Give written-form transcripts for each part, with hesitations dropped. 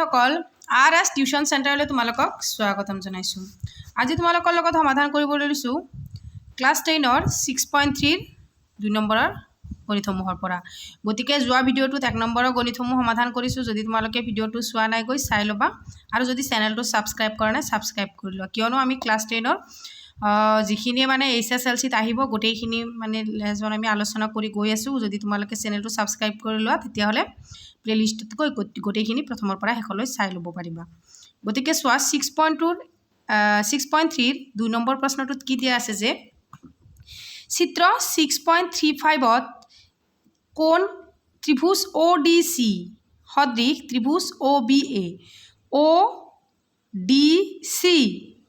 সকল RS tuition সেন্টাৰলৈ তোমালোকক স্বাগতম জনাইছো। আজি তোমালোকৰ লগত সমাধান কৰিবলৈ লৈছো ক্লাস 10 ৰ 6.3 2 নম্বৰৰ গণিতসমূহৰ পৰা। গতিকে যোৱা ভিডিওটোত 1 নম্বৰৰ গণিতসমূহ সমাধান কৰিছো। যদি তোমালোকে ভিডিওটো চোৱা নাই গৈ চাই লবা আৰু যদি চেনেলটো সাবস্ক্ৰাইব কৰা নাই সাবস্ক্ৰাইব কৰি লোৱা, কিয়নো আমি ক্লাস 10 ৰ যিখিনি মানে HSLCত আহিব গোটেইখিনি মানে লেসন আমি আলোচনা কৰি গৈ আছো। যদি তোমালোকে চেনেলটো সাবস্ক্ৰাইব কৰি লোৱা তেতিয়া হলে প্লেলিষ্টত গৈ গোটেইখিনি প্ৰথমৰ পৰা শেষলৈ চাই ল'ব পাৰিবা। গতিকে চোৱা 6.3 ৰ 2 নম্বৰ প্ৰশ্নটোত কি দিয়া আছে যে চিত্ৰ 6.35ত কোণ ত্ৰিভুজ ODC সদৃশ ত্ৰিভুজ OBA ODC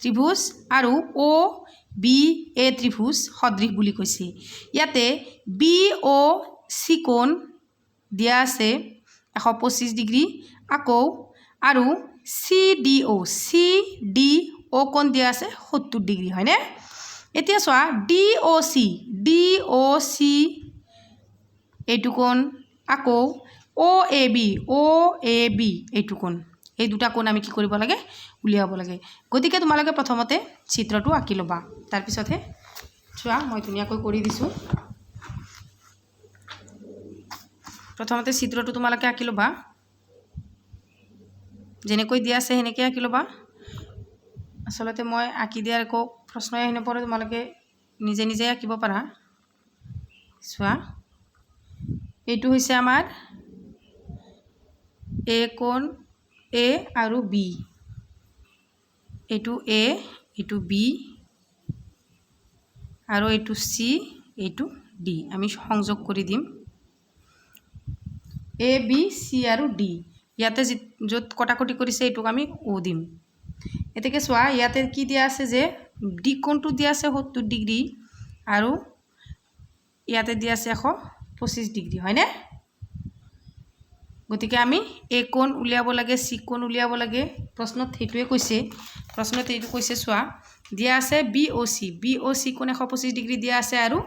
ত্ৰিভুজ আৰু OBA ত্ৰিভুজ সদৃশ বুলি কৈছে। ইয়াতে BOC কোণ দিয়া আছে 125 ডিগ্ৰী আকৌ আৰু CDO কোণ দিয়া আছে 70 ডিগ্ৰী হয়নে। এতিয়া চোৱা DOC এইটো কোণ আকৌ OAB এইটো কোণ, এই দুটা কোণ আমি কি কৰিব লাগে উলিয়াব লাগে। গতিকে তোমালোকে প্ৰথমতে চিত্ৰটো আঁকি ল'বা, তাৰ পিছতহে চোৱা মই ধুনীয়াকৈ কৰি দিছো। প্ৰথমতে চিত্ৰটো তোমালোকে আঁকি ল'বা, যেনেকৈ দিয়া আছে সেনেকৈ আঁকি ল'বা। আসলতে মই আঁকি দিয়াৰ একো প্ৰশ্নই আহি নপৰে, তোমালোকে নিজে নিজে আঁকিব পাৰা। চোৱা এইটো হৈছে আমাৰ A কোণ A আৰু B, এইটো A এইটো B আৰু এইটো C এইটো D, আমি সংযোগ কৰি দিম AB C আৰু D। ইয়াতে য'ত কটাকটি কৰিছে এইটোক আমি O দিম। এতেকে চোৱা ইয়াতে কি দিয়া আছে যে D কোণটো দিয়া আছে 70 ডিগ্ৰী আৰু ইয়াতে দিয়া আছে 125 ডিগ্ৰী হয়নে। গতিকে আমি A কোণ উলিয়াব লাগে, C কোণ উলিয়াব লাগে। প্ৰশ্নত সেইটোৱে কৈছে, প্ৰশ্নত এইটো কৈছে চোৱা দিয়া আছে BOC কোণ 125 ডিগ্ৰী দিয়া আছে আৰু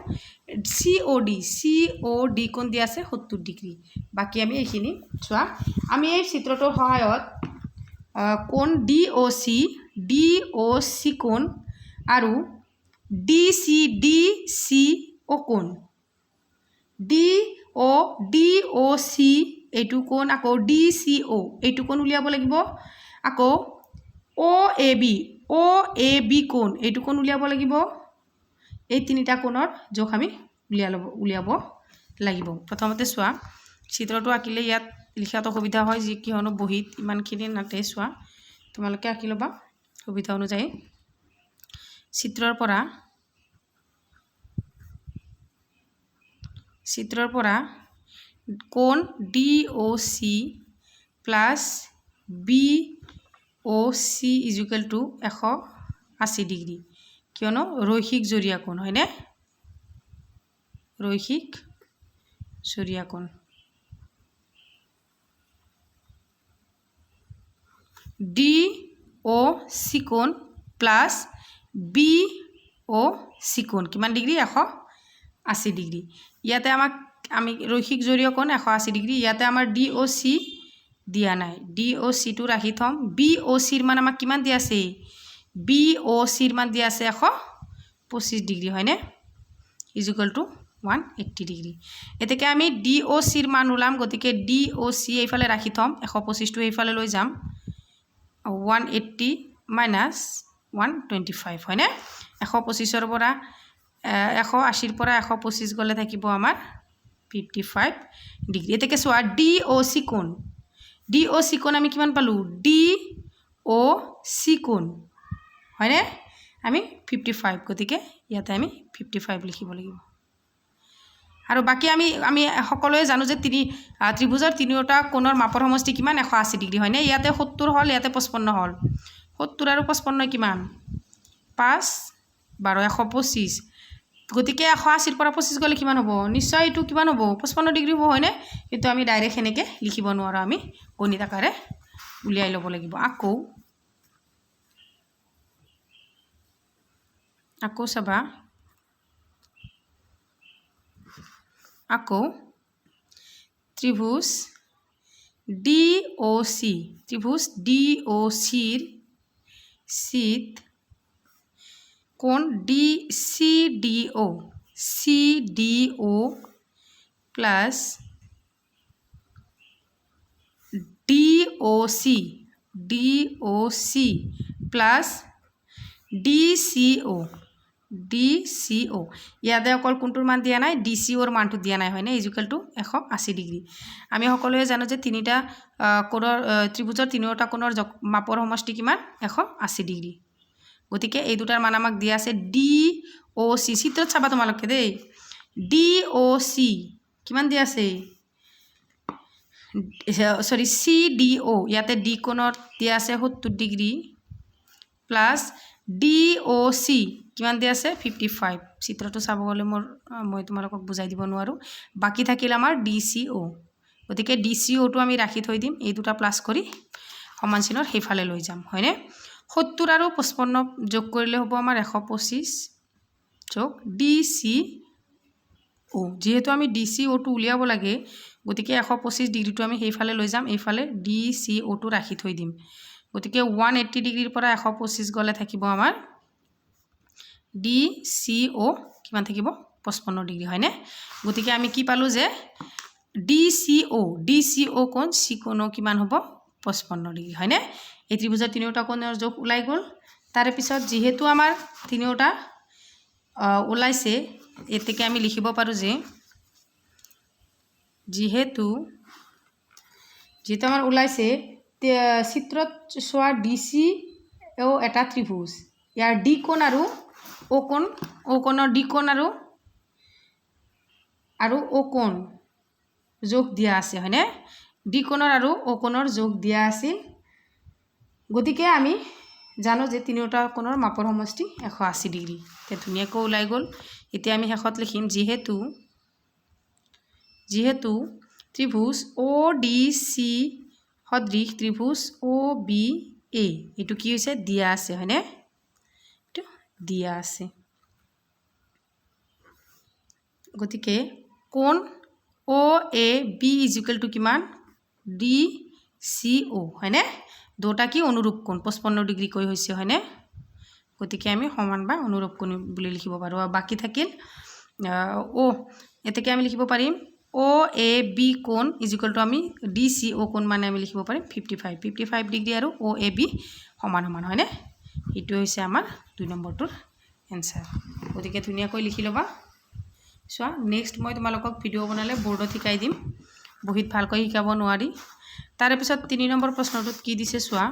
COD কোণ দিয়া আছে 70 ডিগ্ৰী। বাকি আমি এইখিনি চোৱা আমি এই চিত্ৰটোৰ সহায়ত কোণ DOC কোণ আৰু DCO কোণ DOC এইটো কোণ আকৌ DCO এইটো কোণ উলিয়াব লাগিব। আকৌ OAB কোণ এইটো কোণ উলিয়াব লাগিব। এই তিনিটা কোণৰ জোখ আমি উলিয়াব লাগিব। প্ৰথমতে চোৱা চিত্ৰটো আঁকিলে ইয়াত লিখাত অসুবিধা হয়, যি কিয়নো বহীত ইমানখিনি নাতে। চোৱা তোমালোকে আঁকি ল'বা সুবিধা অনুযায়ী। চিত্ৰৰ পৰা কোণ DOC plus BOC equal to 180 degree, কিয়নো ৰৈখিক জৰীয়া কোণ হয়নে, ৰৈখিক জৰীয়া কোণ। DOC কোণ প্লাছ BOC কোণ কিমান ডিগ্ৰী 180 ডিগ্ৰী। ইয়াতে আমি ৰৈখিক জৰীয় কোণ 180 ডিগ্ৰী, ইয়াতে আমাৰ DOC দিয়া নাই, DOCটো ৰাখি থম। BOCৰ মান আমাক কিমান দিয়া আছে, BOCৰ মান দিয়া আছে 125 ডিগ্ৰী হয়নে, ইকুৱেল টু 180 ডিগ্ৰী। এতেকে আমি DOCৰ মান ওলাম, গতিকে DOC এইফালে ৰাখি থম, 125টো এইফালে লৈ যাম, 180 মাইনাছ 125 হয়নে। 125ৰ পৰা 180ৰ পৰা 125 গ'লে থাকিব আমাৰ 55 ডিগ্ৰী। এতেকে চোৱা DOC কোণ আমি কিমান পালোঁ, DOC কোণ হয়নে আমি 55, গতিকে ইয়াতে আমি 55 লিখিব লাগিব। আৰু বাকী আমি সকলোৱে জানো যে ত্ৰিভুজৰ তিনিওটা কোণৰ মাপৰ সমষ্টি কিমান 180 ডিগ্ৰী হয়নে। ইয়াতে 70 হ'ল, ইয়াতে 55 হ'ল, 70 আৰু 55 কিমান 5 12 125, গতিকে 180ৰ পৰা 25 গ'লে কিমান হ'ব, নিশ্চয় এইটো কিমান হ'ব 55 ডিগ্ৰী হ'ব হয়নে। কিন্তু আমি ডাইৰেক্ট সেনেকৈ লিখিব নোৱাৰোঁ, আমি গণিত আকাৰে উলিয়াই ল'ব লাগিব। আকৌ চাবা আকৌ ত্ৰিভুজ DOC ত্ৰিভুজ DOCৰ সিত কোণ CDO plus DOC plus DCO ইয়াতে অকল কোনটোৰ মান দিয়া নাই DCOৰ মানটো দিয়া নাই হয়নে ইকুৱেল টু 180 ডিগ্ৰী আমি সকলোৱে জানো যে তিনিটা কোণৰ ত্ৰিভুজৰ তিনিওটা কোণৰ মাপৰ সমষ্টি কিমান 180 ডিগ্ৰী গতিকে এই দুটাৰ মান আমাক দিয়া আছে DOC চিত্ৰত চাবা তোমালোকে দেই DOC কিমান দিয়া আছে সৰি CDO ইয়াতে D কোণত দিয়া আছে 70 ডিগ্ৰী প্লাস DOC কিমান দিয়া আছে 55 চিত্ৰটো চাব গলে মই তোমালোকক বুজাই দিব নোৱাৰো বাকি থাকিল আমাৰ DCO গতিকে DCO টো আমি ৰাখি থৈ দিম এই দুটা প্লাস কৰি সমান চিনৰ হেফালে লৈ যাম হয়নে 70 আৰু 55 যোগ কৰিলে হ'ব আমাৰ 125 যোগ DCO যেহেতু আমি DCO টো উলিয়াব লাগে গতিকে 125 ডিগ্ৰীটো আমি হেফালে লৈ যাম এইফালে DCO টো ৰাখি থৈ দিম গতিকে 180 ডিগ্ৰীৰ পৰা 125 গলে থাকিব আমাৰ DCO কিমান থাকিব 55 ডিগ্ৰী হয়নে গতিকে আমি কি পালো যে DCO কোণ C কোণ কিমান হ'ব 55 ডিগ্ৰী হয়নে এই ত্ৰিভুজৰ তিনিওটা কোণৰ যোগ ওলাই গল তাৰে পিছত যেহেতু আমাৰ তিনিওটা ওলাইছে এতেকে আমি লিখিব পাৰো যে যেহেতু আমাৰ ওলাইছে চিত্ৰত সোৱা DCO এটা ত্ৰিভুজ ইয়াৰ D কোণ আৰু O কোণৰ D কোণ আৰু O কোণ যোগ দিয়া আছে হয়নে D কোণৰ আৰু O কোণৰ যোগ দিয়া আছে গতিকে আমি জানো যে তিনিওটা কোণৰ মাপৰ সমষ্টি 180 ডিগ্ৰী তে ধুনিয়াকৈ ওলাই গল এতিয়া আমি শেষত লিখিম যেহেতু ত্রিভুজ ODC সদৃশ ত্রিভুজ OBA এটু কি হৈছে দিয়া আছে হয়নে এটু দিয়া আছে গতিকে কোণ OAB = কিমান DCO হয়নে দুটা কি অনুৰূপ কোণ 55 ডিগ্ৰী কৈ হৈছে হয়নে গতিকে আমি সমান বা অনুৰূপ কোণ বুলি লিখিব পাৰো আৰু বাকি থাকিল এতেকে আমি লিখিব পাৰিম OAB কোণ = আমি DCO কোণ মানে আমি লিখিব পাৰিম 55 ডিগ্ৰী আৰু OAB সমান হয়নে এটো হৈছে আমাৰ 2 নম্বৰটোৰ এনসাৰ গতিকে ধুনিয়াকৈ লিখি লবা সোৱা নেক্সট মই তোমালোকক ভিডিও বনালে বোৰ্ডত শিকাই দিম বহিত ভালকৈ শিকাব নোৱাৰি তাৰে পিছত 3 নম্বৰ প্ৰশ্নটোত কি দিছে সোৱা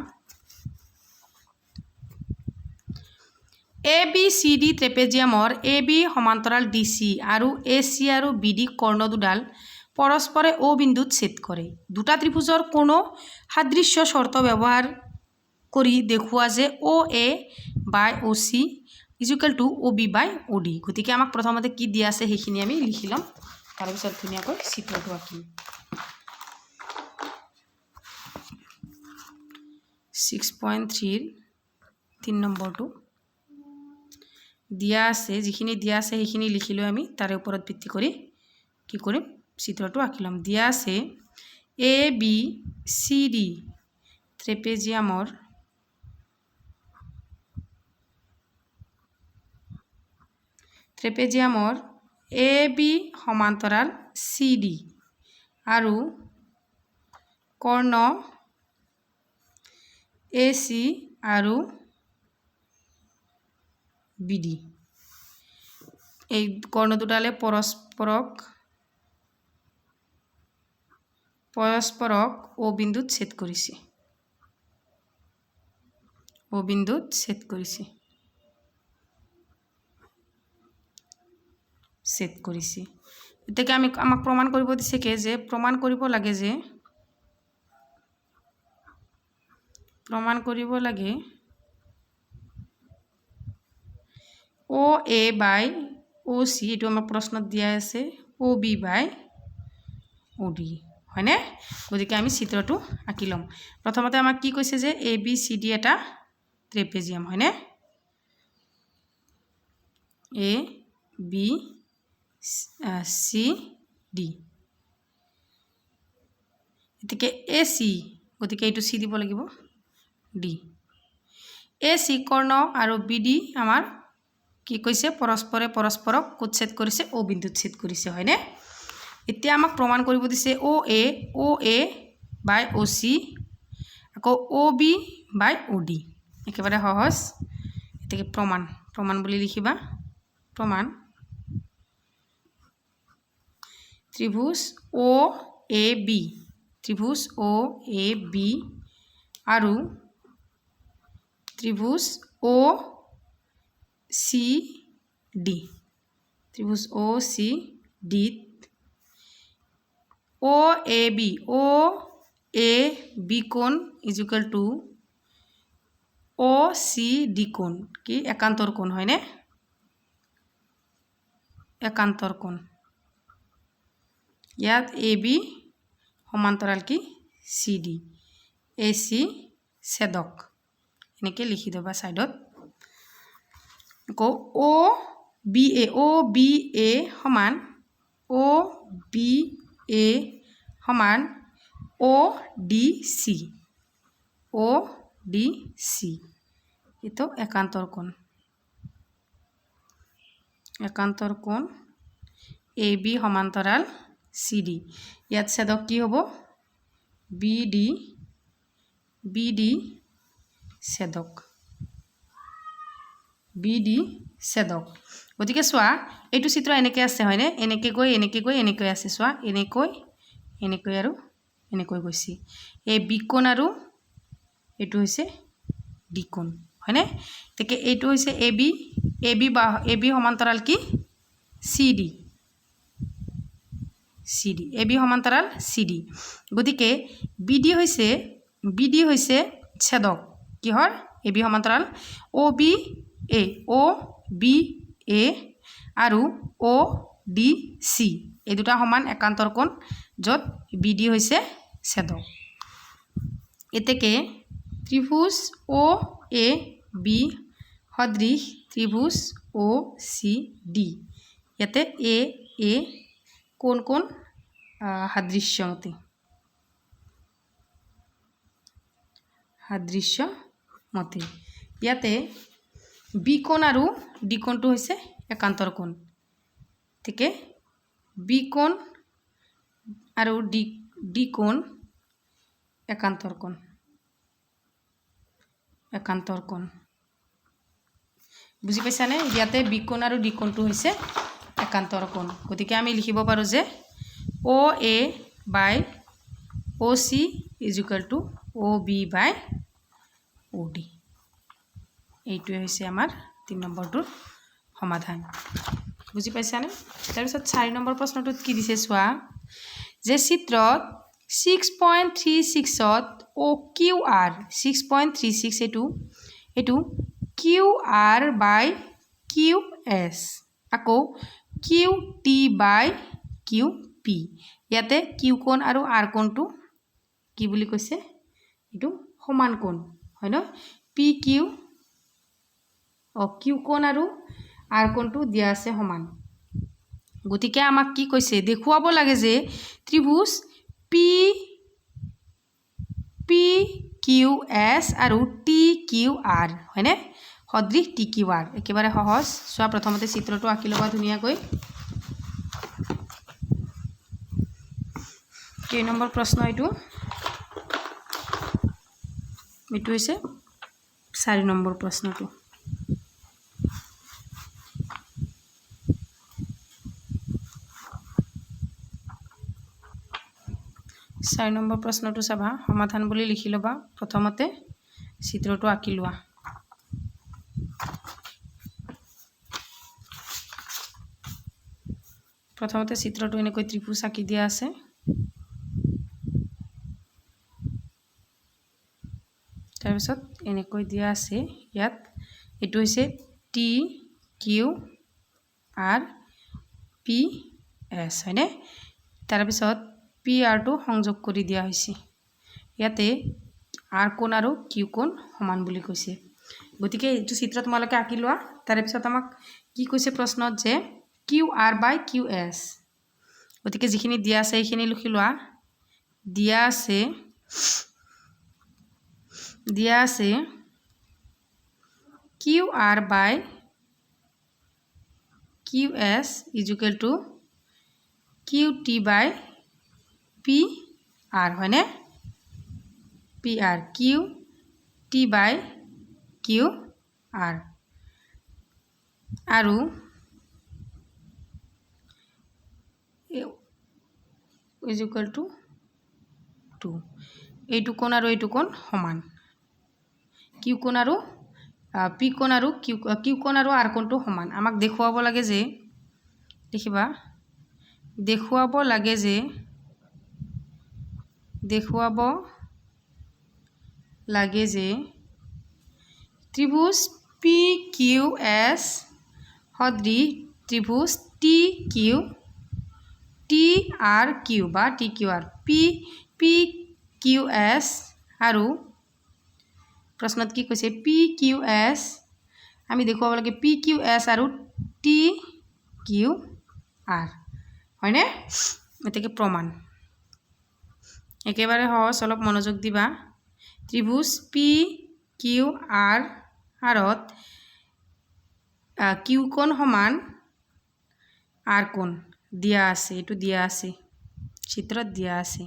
ABCD ট্ৰেপেজিয়ামৰ AB সমান্তৰাল DC আৰু AC আৰু BD কৰ্ণ দুডাল পৰস্পৰে O বিন্দুত ছেদ কৰে দুটা ত্ৰিভুজৰ কোণ সাদৃশ্য শৰ্ত ব্যৱহাৰ কৰি দেখুৱা যে OA by OC = OB by OD গতিকে আমাক প্ৰথমতে কি দিয়া আছে হেখিনি আমি লিখি লম তাৰ পিছত ধুনিয়াকৈ চিত্ৰটো আঁকিম 6.3 3 নম্বৰটো দিয়া আছে যিখিনি দিয়া আছে হেখিনি লিখিলো আমি তাৰে ওপৰত ভিত্তি কৰি কি কৰিম চিত্ৰটো আঁকিলাম দিয়া আছে ABCD ট্ৰেপেজিয়ামৰ AB সমান্তৰাল CD আৰু কৰ্ণ AC আৰু BD এই কৰ্ণ দুডালে পৰস্পৰক O বিন্দুত ছেদ কৰিছে এতেকে আমাক প্ৰমাণ কৰিব দিছে যে প্ৰমাণ কৰিব লাগে OA by OC এটো আমাক প্ৰশ্নত দিয়া আছে OB by OD হয়নে গতিকে আমি চিত্ৰটো আঁকি লম প্ৰথমতে আমাক কি কৈছে যে ABCD এটা ট্ৰেপেজিয়াম হয়নে ABCD গতিকে এ চি গতিকে এইটো চি দিব লাগিব ডি এ চি কৰ্ণ আৰু বি ডি আমাৰ কি কৈছে পৰস্পৰে পৰস্পৰক কুচ্ছেদ কৰিছে অ বিন্দুত ছেদ কৰিছে হয়নে এতিয়া আমাক প্ৰমাণ কৰিব দিছে অ এ বাই অ চি আকৌ অ বি বাই অ ডি একেবাৰে সহজ এটাকে প্ৰমাণ বুলি লিখিবা প্ৰমাণ ত্ৰিভুজ অ A B ত্ৰিভুজ O A B আৰু ত্ৰিভুজ অ C D ত্ৰিভুজ O C D O A B কোণ is equal to O C D কোণ কি একান্তৰ কোণ হয়নে একান্তৰ কোণ ইয়াত এ বি সমান্তৰাল কি চি ডি এ চি ছেদক এনেকৈ লিখি দেবা সাইডত আকৌ অ বি এ সমান অ বি এ সমান অ ডি চি এইটো একান্তৰ কোণ এ বি সমান্তৰাল চি ডি ইয়াত ছেদক কি হ'ব বি ডি ছেদক গতিকে চোৱা এইটো চিত্ৰ এনেকৈ আছে হয়নে এনেকৈ গৈ এনেকৈ আছে চোৱা এনেকৈ আৰু এনেকৈ গৈছে এই বি কোণ আৰু এইটো হৈছে ডি কোণ হয়নে গতিকে এইটো হৈছে এ বি সমান্তৰাল কি চি ডি এ বি সমান্তৰাল চি ডি গতিকে বি ডি হৈছে ছেদক কিহৰ এ বি সমান্তৰাল অ বি এ আৰু অ ডি চি এই দুটা সমান একান্তৰ কোণ য'ত বি ডি হৈছে ছেদক এতেকে ত্ৰিভুজ অ এ বি সদৃশ ত্ৰিভুজ অ চি ডি ইয়াতে এ কোন সাদৃশ্যমতি ইয়াতে বি কোণ আৰু ডি কোণটো হৈছে একান্তৰ কোণ ঠিকে বি কোণ আৰু ডি কোণ একান্তৰ কোণ বুজি পাইছানে ইয়াতে বি কোণ আৰু ডি কোণটো হৈছে একান্তৰ কোণ গতিকে আমি লিখিব পাৰোঁ যে O A by O C is equal to O B by O D এইটোৱে হৈছে আমাৰ 3 নম্বৰটোৰ সমাধান বুজি পাইছানে তাৰপিছত 4 নম্বৰ প্ৰশ্নটোত কি দিছে চোৱা যে চিত্ৰত 6.36ত অ কিউ আৰ 6.36 এইটো কিউ আৰ বাই কিউ এছ আকৌ কিউ টি বাই কিউ পি ইয়াতে কিউ কোণ আৰু আৰ কোণটো কি বুলি কৈছে এইটো সমান কোণ হয় ন পি কিউ কিউ কোণ আৰু আৰ কোণটো দিয়া আছে সমান গতিকে আমাক কি কৈছে দেখুৱাব লাগে যে ত্ৰিভুজ পি কিউ এছ আৰু টি কিউ আৰ হয়নে সদৃশ টি কিউ আৰ একেবাৰে সহজ চোৱা প্ৰথমতে চিত্ৰটো আঁকি ল'বা ধুনীয়াকৈ কেই নম্বৰ প্ৰশ্ন এইটো হৈছে 4 নম্বৰ প্ৰশ্নটো চাৰি নম্বৰ প্ৰশ্নটো চাবা সমাধান বুলি লিখি ল'বা প্ৰথমতে চিত্ৰটো আঁকি লোৱা প্ৰথমতে চিত্ৰটো এনেকৈ ত্ৰিভুজ আঁকি দিয়া আছে তাৰপিছত এনেকৈ দিয়া আছে ইয়াত এইটো হৈছে T Q R P S হয়নে তাৰপিছত পি আৰটো সংযোগ কৰি দিয়া হৈছে ইয়াতে আৰ কোণ আৰু কিউ কোণ সমান বুলি কৈছে গতিকে এইটো চিত্ৰ তোমালোকে আঁকি লোৱা তাৰপিছত আমাক কি কৈছে প্ৰশ্নত যে কিউ আৰ বাই কিউ এছ গতিকে যিখিনি দিয়া আছে এইখিনি লিখি লোৱা দিয়া আছে QR by QS is equal to QT by PR হয়নে PR QT by QR আৰু is equal to 2 এইটো কোণ আৰু এইটো কোণ সমান Q কোণ আৰু P কোণ আৰু Q কোণ আৰু R কোণটো সমান আমাক দেখুৱাব লাগে যে দেখিবা দেখুৱাব লাগে যে ত্ৰিভুজ PQS সদৃশ ত্ৰিভুজ TRQ বা TQR PQS আৰু প্ৰশ্নত কি কৈছে PQS আমি দেখুৱাব লাগে PQS আৰু TQR হয়নে এটাকে প্ৰমাণ একেবাৰে সহজ অলপ মনোযোগ দিবা ত্ৰিভুজ PQR আৰত Q কোণ সমান R কোণ দিয়া আছে এটো দিয়া আছে চিত্ৰত দিয়া আছে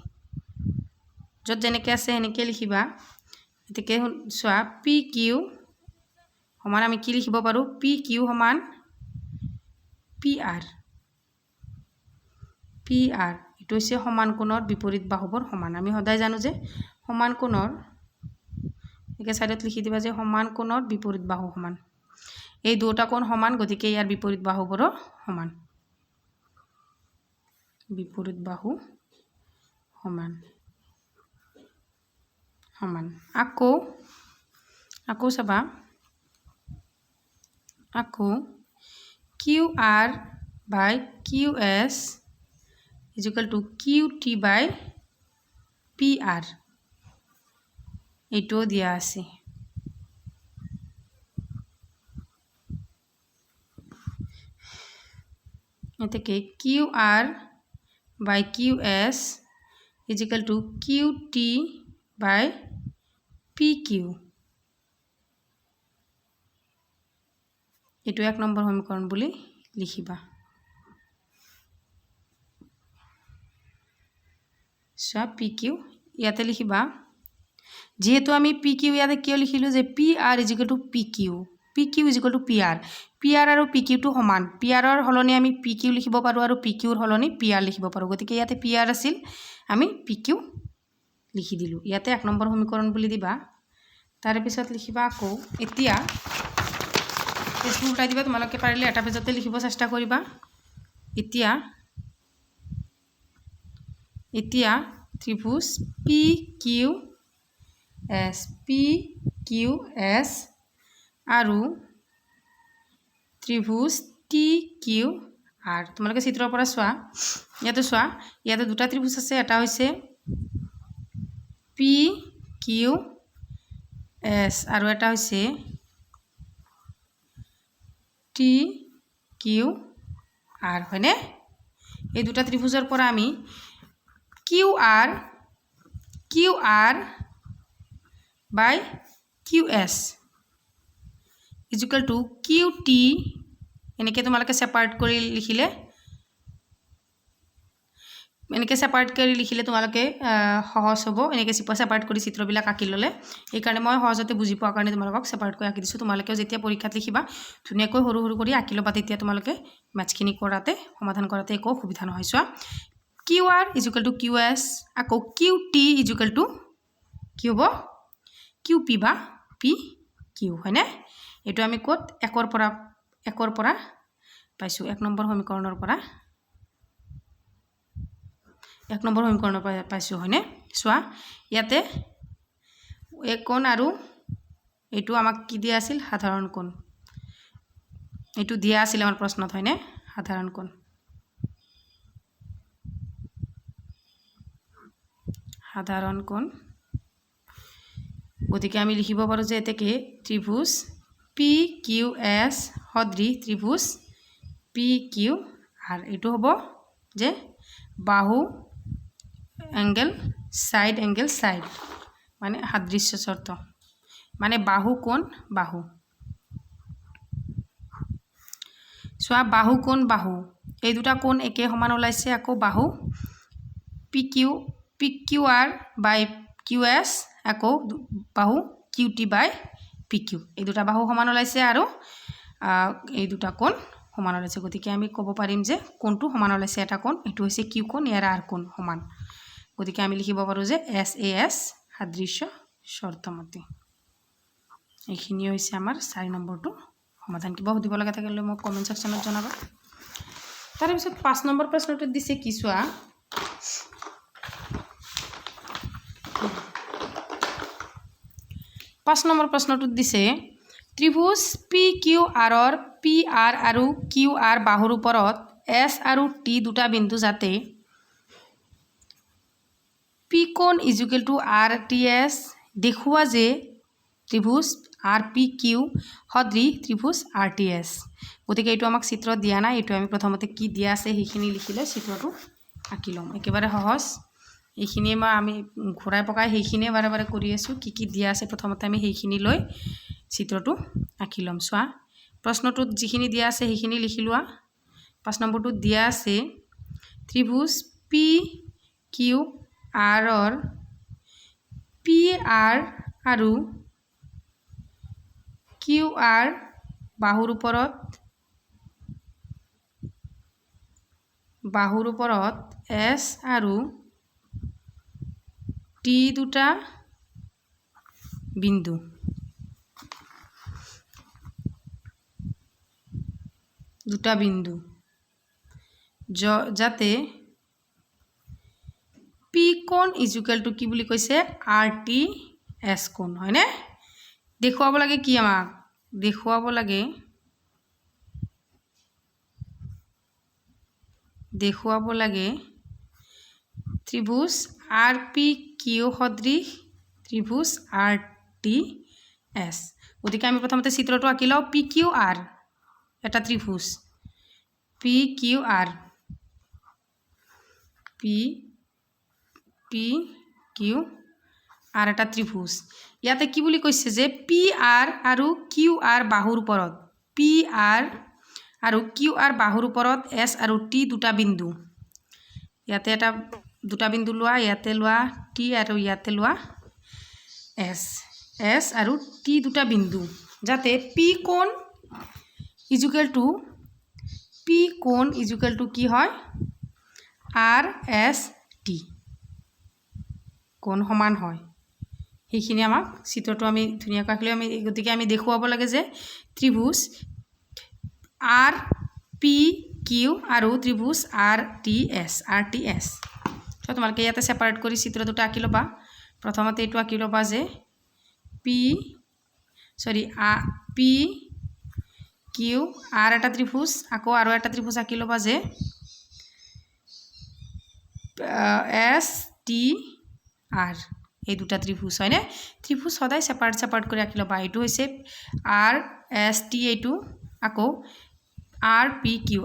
যত যেনেকৈ আছে এনেকৈ লিখিবা এটাকে সোৱা PQ সমান আমি কি লিখিব পাৰো PQ সমান PR এটো হৈছে সমান কোণৰ বিপৰীত বাহুবোৰ সমান আমি সদায় জানো যে সমান কোণৰ একে সাইডত লিখি দিবা যে সমান কোণৰ বিপৰীত বাহু সমান এই দুটা কোণ সমান গতিকে ইয়াৰ বিপৰীত বাহুবোৰো সমান বিপৰীত বাহু সমান আকৌ চাবা আকৌ QR by QS is equal to QT by PR এইটো দিয়া আছে এটাকে QR by QS is equal to QT by PQ এটো এক নম্বৰ সমীকৰণ বুলি লিখিবা সা PQ ইয়াতে লিখিবা যেহেতু আমি PQ ইয়াতে কিয় লিখিলো যে PR is equal to PQ is equal to PR আৰু PQ টো সমান PR ৰ হলনি আমি PQ লিখিব পাৰো আৰু PQ ৰ হলনি PR লিখিব পাৰো গতিকে ইয়াতে PR আছিল আমি PQ লিখি দিলো ইয়াতে এক নম্বৰ সমীকৰণ বুলি দিবা তাৰ পিছত লিখিবা আকৌ এতিয়া পেজটো উল্টাই দিবা তোমালোকে পাৰিলে এটা পেজতে লিখিব চেষ্টা কৰিবা এতিয়া ত্ৰিভুজ PQS আৰু ত্ৰিভুজ TQR তোমালোকে চিত্ৰৰ পৰা চোৱা ইয়াতে দুটা ত্ৰিভুজ আছে এটা হৈছে PQS আৰু এটা হৈছে TQR হয়নে এই দুটা ত্ৰিভুজৰ পৰা আমি QR by QS is equal to QT এনেকৈ তোমালোকে সেপাৰেট কৰি লিখিলে তোমালোকে সহজ হ'ব এনেকৈ সেপাৰেট কৰি চিত্ৰবিলাক আঁকি ল'লে এই কাৰণে মই সহজতে বুজি পোৱাৰ কাৰণে তোমালোকক সেপাৰেট কৰি আঁকি দিছো তোমালোকেও যেতিয়া পৰীক্ষাত লিখিবা ধুনীয়াকৈ সৰু কৰি আঁকি ল'বা তেতিয়া তোমালোকে ম্যাথখিনি কৰাতে সমাধান কৰাতে একো অসুবিধা নহয় চোৱা QR is equal to QS আকৌ QT is equal to কি হ'ব QP বা PQ হয়নে এটো আমি ক'ত একৰ পৰা পাইছো এক নম্বৰ সমীকৰণৰ পৰা পাইছো হয়নে চোৱা ইয়াতে এক কোণ আৰু এটো আমাক কি দিয়া আছিল সাধাৰণ কোণ এটো দিয়া আছিল আমাৰ প্ৰশ্নত হয়নে সাধাৰণ কোণ গতিকে আমি লিখিব পাৰো যে এটাকে ত্ৰিভুজ PQS সদৃশ ত্ৰিভুজ PQR এটো হ'ব যে বাহু এংগেল সাইড এঙ্গেল সাইড মানে সাদৃশ্য শর্ত মানে বাহু কোণ বাহু চোৱা বাহু কোণ বাহু এই দুটা কোণ একে সমান ওলাইছে আকৌ বাহু পি কিউ আৰ বাই কিউ এছ আকৌ বাহু কিউ টি বাই পি কিউ এই দুটা বাহু সমান ওলাইছে আৰু এই দুটা কোণ সমান ওলাইছে গতিকে আমি ক'ব পাৰিম যে কোণটো সমান ওলাইছে এটা কোণ এইটো হৈছে কিউ কোণ ইয়াৰ আৰ কোণ সমান গতিকে আমি লিখিব পাৰোঁ যে এছ এ এছ সাদৃশ্য শৰ্তমতে এইখিনি হৈছে আমাৰ 4 নম্বৰটো সমাধান কিবা সুধিব লগা থাকিলে মোক কমেন্ট সেকশনত জনাবা তাৰ পিছত 5 নম্বৰ প্ৰশ্নটো দিছে কি চোৱা 5 নম্বৰ প্ৰশ্নটোত দিছে ত্ৰিভুজ পি কিউ আৰৰ পি আৰ আৰু কিউ আৰ বাহুৰ ওপৰত এছ আৰু টি দুটা বিন্দু যাতে পি কোণ equal to R T S দেখুৱা যে ত্ৰিভুজ আৰ পি কিউ সদৃশ ত্ৰিভুজ আৰ টি এছ গতিকে এইটো আমাক চিত্ৰ দিয়া নাই এইটো আমি প্ৰথমতে কি দিয়া আছে সেইখিনি লিখিলে চিত্ৰটো আঁকি ল'ম একেবাৰে সহজ এইখিনি আমি ঘূৰাই পকাই সেইখিনিয়ে বাৰে বাৰে কৰি আছোঁ কি দিয়া আছে প্ৰথমতে আমি সেইখিনি লৈ চিত্ৰটো আঁকি ল'ম চোৱা প্ৰশ্নটোত যিখিনি দিয়া আছে সেইখিনি লিখি লোৱা 5 নম্বৰটোত দিয়া আছে ত্ৰিভুজ পি কিউ আৰৰ পি আৰ আৰু কিউ আৰ বাহুৰ ওপৰত এছ আৰু টি দুটা বিন্দু যাতে পি কোণ ইকুৱেল টু কি বুলি কৈছে আৰ টি এছ কোণ হয়নে দেখুৱাব লাগে কি আমাক দেখুৱাব লাগে ত্ৰিভুজ আৰ পি কিউ সদৃশ ত্ৰিভুজ আৰ টি এছ গতিকে আমি প্ৰথমতে চিত্ৰটো আঁকি লওঁ পি কিউ আৰ এটা ত্ৰিভুজ পি কিউ আৰ এটা ত্ৰিভুজ ইয়াতে কি বুলি কৈছে যে পি আৰ আৰু কিউ আৰ বাহুৰ ওপৰত পি আৰ আৰু কিউ আৰ বাহুৰ ওপৰত এছ আৰু টি দুটা বিন্দু ইয়াতে এটা দুটা বিন্দু লোৱা ইয়াতে লোৱা টি আৰু ইয়াতে লোৱা এছ আৰু টি দুটা বিন্দু যাতে পি কোণ ইকুৱেল টু কি হয় আৰ এছ টি কোণ সমান হয় সেইখিনি আমাক চিত্ৰটো আমি ধুনীয়াকৈ আঁকিলে আমি গতিকে আমি দেখুৱাব লাগে যে ত্ৰিভুজ আৰ পি কিউ আৰু ত্ৰিভুজ আৰ টি এছ তো তোমালোকে ইয়াতে সেপাৰেট কৰি চিত্ৰ দুটা আঁকি ল'বা প্ৰথমতে এইটো আঁকি ল'বা যে পি কিউ আৰ এটা ত্ৰিভুজ আকৌ আৰু এটা ত্ৰিভুজ আঁকি ল'বা যে এছ টি আৰ এই দুটা ত্ৰিভুজ হয়নে ত্ৰিভুজ সদায় সেপাৰেট কৰি আঁকি ল'বা এইটো হৈছে আৰ এছ টি এইটো আকৌ আৰ পি কিউ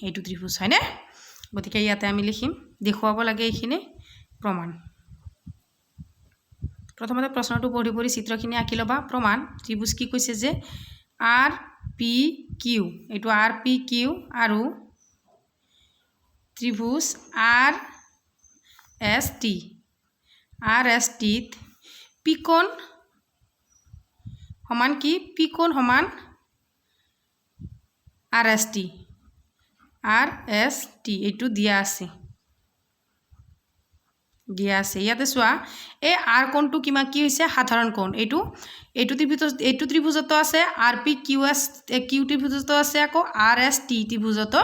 এইটো ত্ৰিভুজ হয়নে গতিকে ইয়াতে আমি লিখিম দেখুৱাব লাগে এইখিনি প্ৰমাণ প্ৰথমতে প্ৰশ্নটো পঢ়ি চিত্ৰখিনি আঁকি ল'বা প্ৰমাণ ত্ৰিভুজ কি কৈছে যে আৰ পি কিউ এইটো আৰ পি কিউ আৰু ত্ৰিভুজ আৰ এছ টিত পি কোণ সমান কি পি কোণ সমান আৰ এছ টি এইটো দিয়া আছে ইয়াতে চোৱা এই আৰ কোণটো কি হৈছে সাধাৰণ কোণ এইটো ত্ৰিভুজতো আছে আৰ পি কিউ ত্ৰিভুজতো আছে আকৌ আৰ এছ টি ত্ৰিভুজতো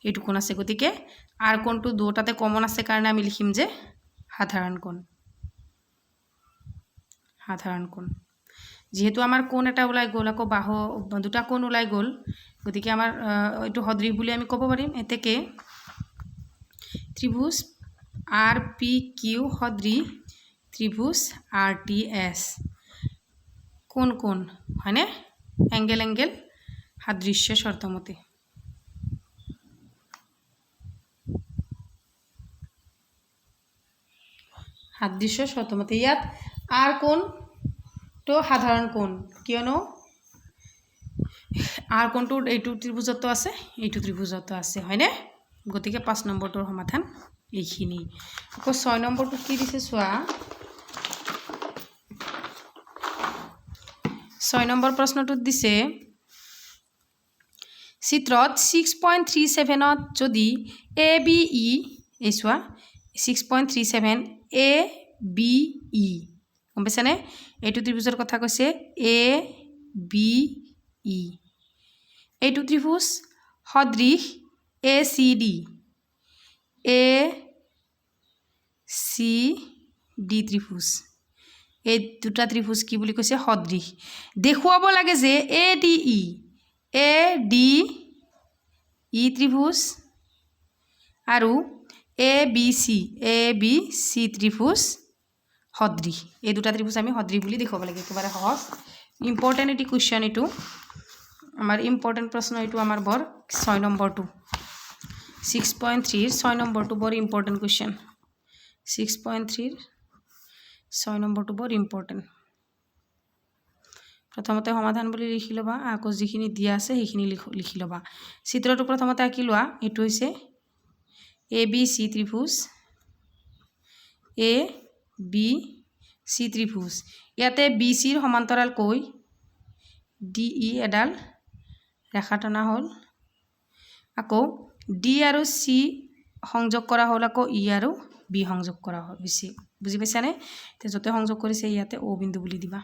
এইটো কোণ আছে গতিকে আৰ কোণটো দুটাতে কমন আছে কাৰণে আমি লিখিম যে সাধাৰণ কোণ যেহেতু আমাৰ কোণ এটা ওলাই গ'ল আকৌ বাহু দুটা কোণ ওলাই গ'ল গতিকে আমাৰ এইটো সদৃশ বুলি আমি ক'ব পাৰিম এতেকে ত্ৰিভুজ আৰ পি কিউ সদৃশ ত্ৰিভুজ আৰ টি এছ কোণ হয়নে এংগেল সাদৃশ্য শৰ্তমতে সাদৃশ্য শৰ্তমতে ইয়াত আৰ কোণ তো সাধাৰণ কোণ কিয়নো আৰ কোণটো এইটো ত্ৰিভুজতো আছে এইটো ত্ৰিভুজতো আছে হয়নে গতিকে 5 নম্বৰটোৰ সমাধান এইখিনি আকৌ 6 নম্বৰটো কি দিছে চোৱা 6 নম্বৰ প্ৰশ্নটোত দিছে চিত্ৰত 6.37 ত যদি ABE এই চোৱা 6.37 ABE গম পাইছানে এইটো ত্ৰিভুজৰ কথা কৈছে ABE এইটো ত্ৰিভুজ সদৃশ ACD ত্ৰিভুজ এই দুটা ত্ৰিভুজ কি বুলি কৈছে সদৃশ দেখুৱাব লাগে যে ADE ত্ৰিভুজ আৰু ABC ত্ৰিভুজ সদৃশ এই দুটা ত্ৰিভুজ আমি সদৃশ বুলি দেখুৱাব লাগে একেবাৰে সহজ ইম্পৰ্টেণ্ট এটি কুৱেশ্যন এইটো আমাৰ ইম্পৰ্টেণ্ট প্ৰশ্ন এইটো আমাৰ বৰ 6 নম্বৰটো 6.3 6 নম্বৰটো বৰ ইম্পৰ্টেণ্ট কুৱেশ্যন 6.3 6 নম্বৰটো বৰ ইম্পৰ্টেণ্ট প্ৰথমতে সমাধান বুলি লিখি ল'বা আকৌ যিখিনি দিয়া আছে সেইখিনি লিখি ল'বা চিত্ৰটো প্ৰথমতে আঁকি লোৱা এইটো হৈছে ABC ত্ৰিভুজ ABC ত্ৰিভুজ ইয়াতে BC ৰ সমান্তৰাল কৈ DE এডাল ৰেখা টনা হ'ল আকৌ D আৰু C সংযোগ কৰা হ'ল আকৌ E আৰু B সংযোগ কৰা হ'ল বুজি পাইছানে তে যতে সংযোগ কৰিছে ইয়াতে O বিন্দু বুলি দিবা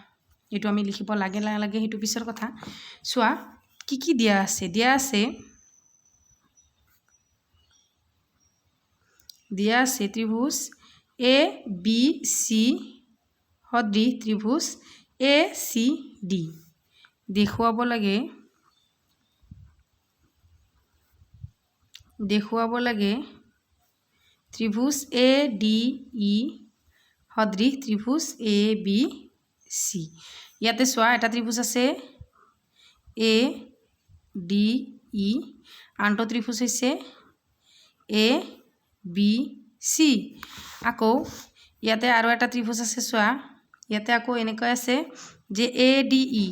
এইটো আমি লিখিব লাগে লাগে হেতু পিছৰ কথা চোৱা কি দিয়া আছে ত্ৰিভুজ ABC সদৃশ ত্ৰিভুজ ACD দেখুৱাব লাগে ত্ৰিভুজ ADE সদৃশ ত্ৰিভুজ ABC ইয়াতে চোৱা এটা ত্ৰিভুজ আছে ADE আনটো ত্ৰিভুজ হৈছে ABC আকৌ ইয়াতে আৰু এটা ত্ৰিভুজ আছে চোৱা ইয়াতে আকৌ এনেকৈ আছে যে ADE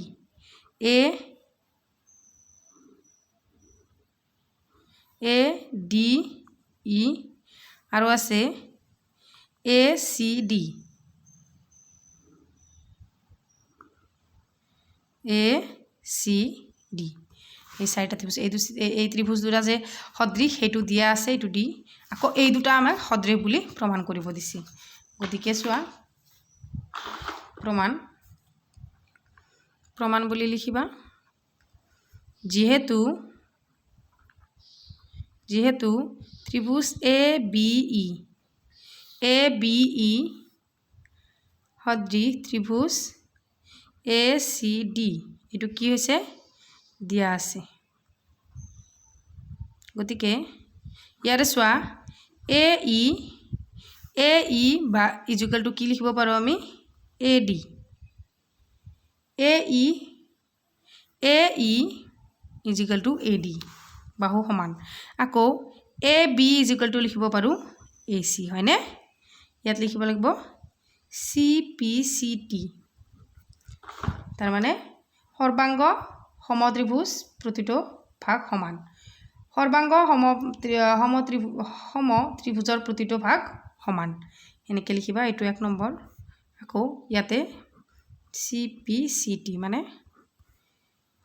আৰু আছে ACD এই চাৰিটা ত্ৰিভুজ এই ত্ৰিভুজ দুটা যে সদৃশ হেতু দিয়া আছে এইটো দি আকৌ এই দুটা আমাক সদৃশ বুলি প্ৰমাণ কৰিব দিছে গতিকে চোৱা প্ৰমাণ বুলি লিখিবা যেহেতু ত্ৰিভুজ ABE সদৃশ ত্ৰিভুজ ACD এইটো কি হৈছে দিয়া আছে গতিকে ইয়াৰে চোৱা AE বা ইকুয়াল টু কি লিখিব পাৰো আমি AD AE equal to AD বাহু সমান আকৌ AB ইকুয়াল টু লিখিব পাৰো AC হয়নে ইয়াত লিখিব লাগিব CPCT তাৰ মানে সৰ্বাঙ্গ সমত্ৰিভুজ প্ৰতিটো ভাগ সমান সৰ্বাঙ্গ সমত্ৰিভুজৰ প্ৰতিটো ভাগ সমান এনেকৈ লিখিবা এইটো 1 নম্বৰ আকৌ ইয়াতে CPCT মানে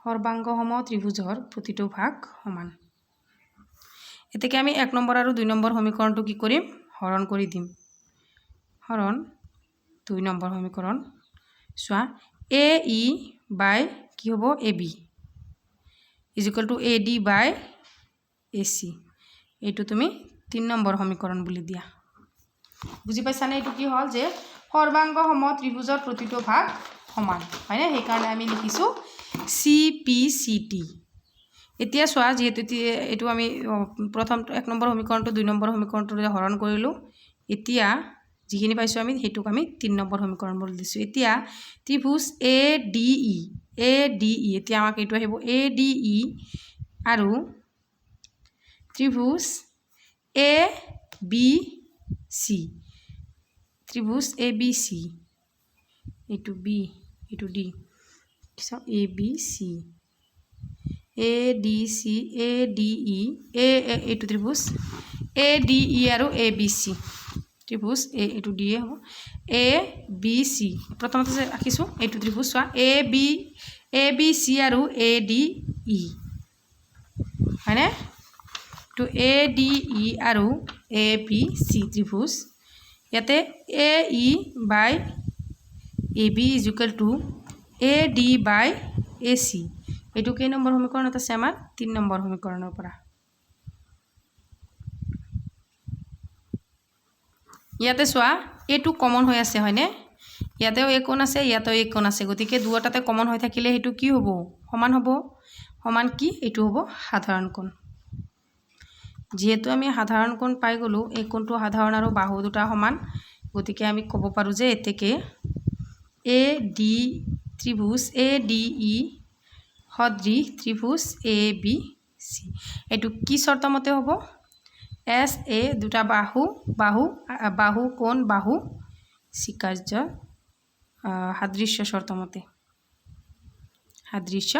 সৰ্বাঙ্গ সমত্ৰিভুজৰ প্ৰতিটো ভাগ সমান এতেকে আমি 1 নম্বৰ আৰু 2 নম্বৰ সমীকৰণটো কি কৰিম হৰণ কৰি দিম হৰণ 2 নম্বৰ সমীকৰণ চোৱা AE বাই কি হ'ব AB equal to AD by AC এইটো তুমি 3 নম্বৰ সমীকৰণ বুলি দিয়া বুজি পাইছানে এইটো কি হ'ল যে সৰ্বাঙ্গ সমত্ৰিভুজৰ প্ৰতিটো ভাগ সমান হয়নে সেই কাৰণে আমি লিখিছো CPCT এতিয়া চোৱা যেহেতু এইটো আমি প্ৰথম 1 নম্বৰ সমীকৰণটো 2 নম্বৰ সমীকৰণটো হৰণ কৰিলো এতিয়া যিখিনি পাইছো আমি হেতুক আমি 3 নম্বৰ সমীকৰণ বুলি দিছো এতিয়া ত্ৰিভুজ ADE এতিয়া আমাক এইটো আহিব ADE আৰু ত্ৰিভুজ ABC ত্ৰিভুজ এ বি চি, এইটো বি, এইটো D, A B C, A D C, A D E, এইটো ত্ৰিভুজ এ ডি ই আৰু এ বি চি, ত্ৰিভুজ এইটো ডি এ হ'ব, এ বি চি। প্ৰথমতে যে ৰাখিছোঁ এইটো ত্ৰিভুজ চোৱা, এ বি চি আৰু এ ডি ই, হয়নে? তো এ ডি ই আৰু এ বি চি ত্ৰিভুজ, ইয়াতে A E by A B is equal to A D by A C. এইটো কেই নম্বৰ সমীকৰণত আছে আমাৰ? 3 নম্বৰ সমীকৰণৰ পৰা। ইয়াতে চোৱা এইটো কমন হৈ আছে, হয়নে? ইয়াতেও এক কোণ আছে, ইয়াতেও এক কোণ আছে, গতিকে দুয়োটাতে কমন হৈ থাকিলে সেইটো কি হ'ব? সমান হ'ব। সমান কি? এইটো হ'ব সাধাৰণ কোণ। যিহেতু আমি সাধাৰণ কোণ পাই গ'লোঁ, এই কোণটো সাধাৰণ আৰু বাহু দুটা সমান, গতিকে আমি ক'ব পাৰোঁ যে এতেকে এ ডি ত্ৰিভুজ এ ডি ই সদৃশ ত্ৰিভুজ এ বি চি। এইটো কি চৰ্ত মতে হ'ব? এছ এ দুটা বাহু কোণ বাহু স্বীকাৰ্য সাদৃশ্য চৰ্ত মতে, সাদৃশ্য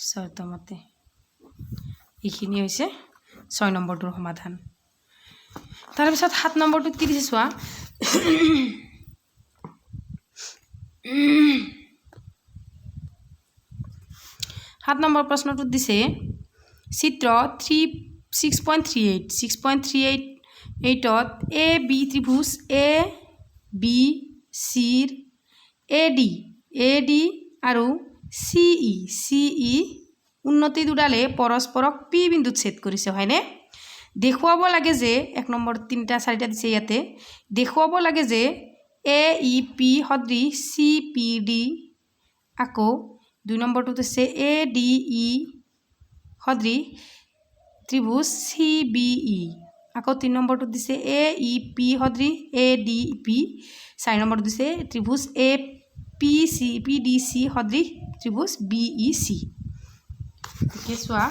চৰ্ত মতে। এইখিনি হৈছে 6 নম্বৰটোৰ সমাধান। তাৰপিছত 7 নম্বৰটো কি দিছে চোৱা, 7 নম্বৰ প্ৰশ্নটোত দিছে চিত্ৰ 6.38ত এ বি ত্ৰিভুজ এ বি চিৰ এ ডি আৰু চি ই উন্নতি দুডালে পৰস্পৰক পি বিন্দুত ছেদ কৰিছে, হয়নে? দেখুৱাব লাগে যে 1 নম্বৰ 3টা 4টা দিছে, ইয়াতে দেখুৱাব লাগে যে এ ই পি সদৃশ চি পি ডি, আকৌ 2 নম্বৰটোত আছে এ ডি ই সদৃশ ত্ৰিভুজ চি বি ই, আকৌ 3 নম্বৰটোত দিছে এ ই পি সদৃশ এ ডি পি, 4 নম্বৰটোত দিছে ত্ৰিভুজ এ পি ডি চি সদৃশ ত্ৰিভুজ বি ই চি। গতিকে চোৱা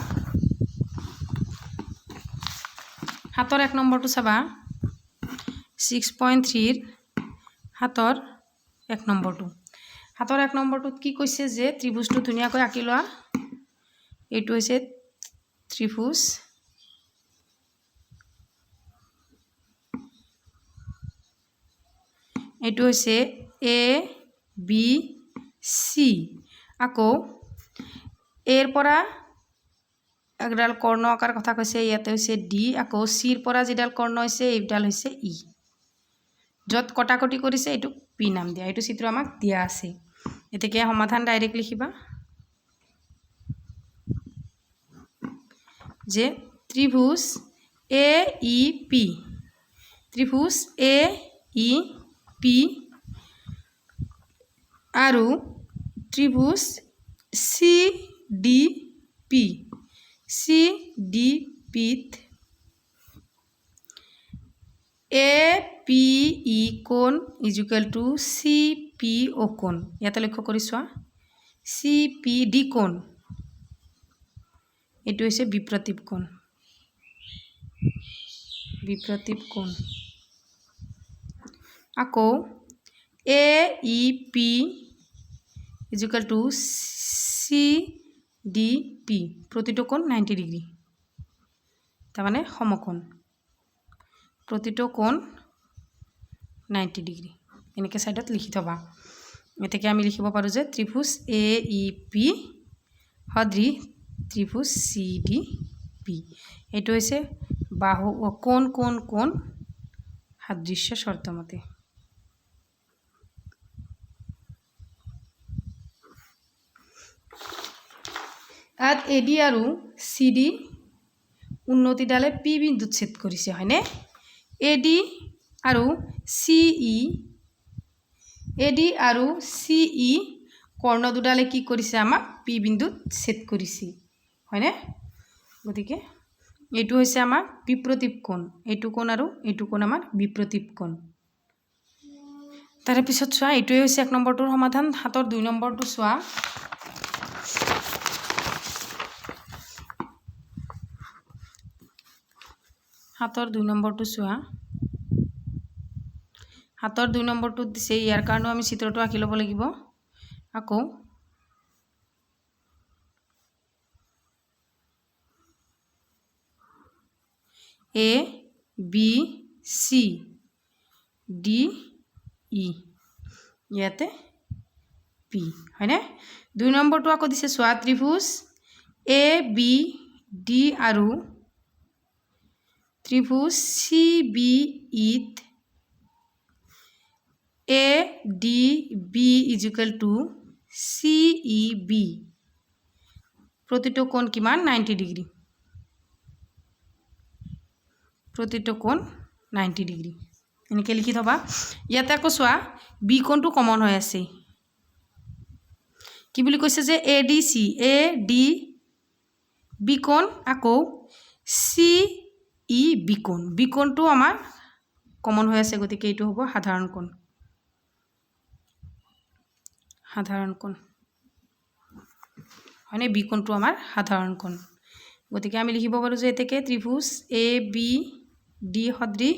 7ৰ 1 নম্বৰটো চাবা, 6.3ৰ 7ৰ 1 নম্বৰটো। 7ৰ 1 নম্বৰটোত কি কৈছে যে ত্ৰিভুজটো ধুনীয়াকৈ আঁকি লোৱা। এইটো হৈছে ত্ৰিভুজ এইটো হৈছে এ বি চি, আকৌ এৰ পৰা একডাল কৰ্ণ আকাৰ কথা কৈছে, ইয়াতে হৈছে ডি, আকৌ চিৰ পৰা যিডাল কৰ্ণ হৈছে এইডাল হৈছে ই, য'ত কটাকটি কৰিছে এইটো পি নাম দিয়া। এইটো চিত্ৰ আমাক দিয়া আছে, গতিকে সমাধান ডাইৰেক্ট লিখিবা যে ত্ৰিভুজ এ ই পি, ত্ৰিভুজ এ ই পি আৰু ত্ৰিভুজ চি ডি পিত এ পি ই কোণ is equal to C P O' কোণ। ইয়াতে লক্ষ্য কৰি চোৱা, চি পি ডি কোণ এইটো হৈছে বিপ্ৰতীপ কোণ, আকৌ A E P is equal to C D P, প্ৰতিটো কোণ 90 ডিগ্ৰী, তাৰমানে সমকোণ, প্ৰতিটো কোণ 90 ডিগ্ৰী। এনেকৈ ছাইডত লিখি থবা। গতিকে আমি লিখিব পাৰোঁ যে ত্ৰিভুজ এ ই পি সদৃশ ত্ৰিভুজ চি ডি পি, এইটো হৈছে বাহু কোণ সাদৃশ্য চৰ্ত মতে। তাত এ ডি আৰু চি ডি উন্নতিডালে পি বিন্দুত ছেদ কৰিছে, হয়নে? এ ডি আৰু চি ই কৰ্ণ দুডালে কি কৰিছে? আমাক পি বিন্দুত ছেদ কৰিছে, হয়নে? গতিকে এইটো হৈছে আমাৰ বিপ্ৰতীপ কোণ, এইটো কোণ আৰু এইটো কোণ আমাৰ বিপ্ৰতীপ কোণ। তাৰে পিছত চোৱা, এইটোৱে হৈছে 1 নম্বৰটোৰ সমাধান। 7ৰ 2 নম্বৰটো চোৱা, হাতৰ 2 নম্বৰটোত দিছে ইয়াৰ কাৰণেও আমি চিত্ৰটো আঁকি ল'ব লাগিব আকৌ A B C D E ইয়াতে P হয়নে 2 নম্বৰটো আকৌ দিছে সোয়া ত্ৰিভুজ A B D আৰু ত্ৰিভুজ CB ইত ADB = CEB প্ৰতিটো কোণ কিমান 90 ডিগ্ৰী প্ৰতিটো কোণ 90 ডিগ্ৰী এনেকৈ লিখি থবা ইয়াতে আকৌ চোৱা বি কোণটো কমন হৈ আছে কি বুলি কৈছে যে ADC ADB কোণ আকৌ CEB কোণ বি কোণটো আমাৰ কমন হৈ আছে গতিকে এইটো হ'ব সাধাৰণ কোণ হয়নে বি কোণটো আমাৰ সাধাৰণ কোণ গতিকে আমি লিখিব পাৰো যে এতেকে ত্ৰিভুজ ABD সদৃশ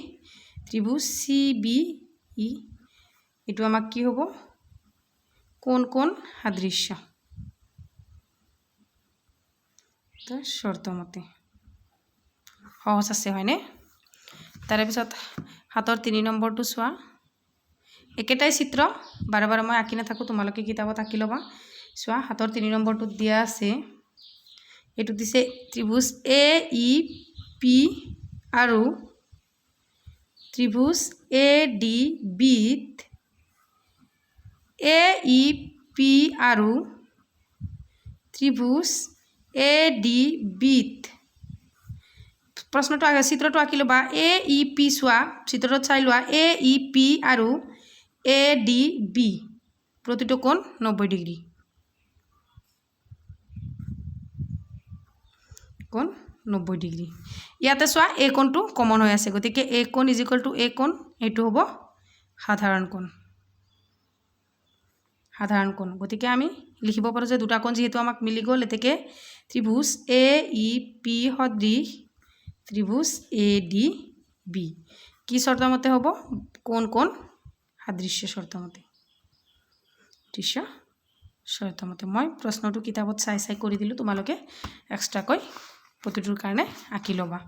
ত্রিভুজ CBE এটো আমাক কি হ'ব কোন কোন সাদৃশ্য তো শর্তমতে সহজ আছে হয়নে তার পিছত হাতৰ 3 নম্বৰটো চোৱা একেটাই চিত্ৰ বাৰে বাৰে মই আঁকি নাথাকো তোমালোকে কিতাপত আঁকি ল'বা চোৱা হাতৰ 3 নম্বৰটোত দিয়া আছে এটো দিছে ত্ৰিভুজ AEP আৰু ত্ৰিভুজ ADB AEP আৰু ত্ৰিভুজ ADB প্ৰশ্নটো আগে চিত্ৰটো আঁকি ল'বা AEP চোৱা চিত্ৰটো চাই লোৱা AEP আৰু ADB প্ৰতিটো কোণ 90 ডিগ্ৰী কোণ 90 ডিগ্ৰী ইয়াতে চোৱা A কোণটো কমন হৈ আছে গতিকে A কোণ = A কোণ এটো হ'ব সাধাৰণ কোণ গতিকে আমি লিখিব পাৰো যে দুটা কোণ যেহেতু আমাক মিলি গ'ল এতেকে ত্রিভুজ AEP সদৃশ ত্রিভুজ ADB কি শর্তমতে হ'ব কোন কোন সাদৃশ্য শর্তমতে মই প্ৰশ্নটো কিতাপত চাই কৰি দিলো তোমালোকে এক্সট্ৰাকৈ প্ৰতিটোৰ কাৰণে আঁকি ল'বা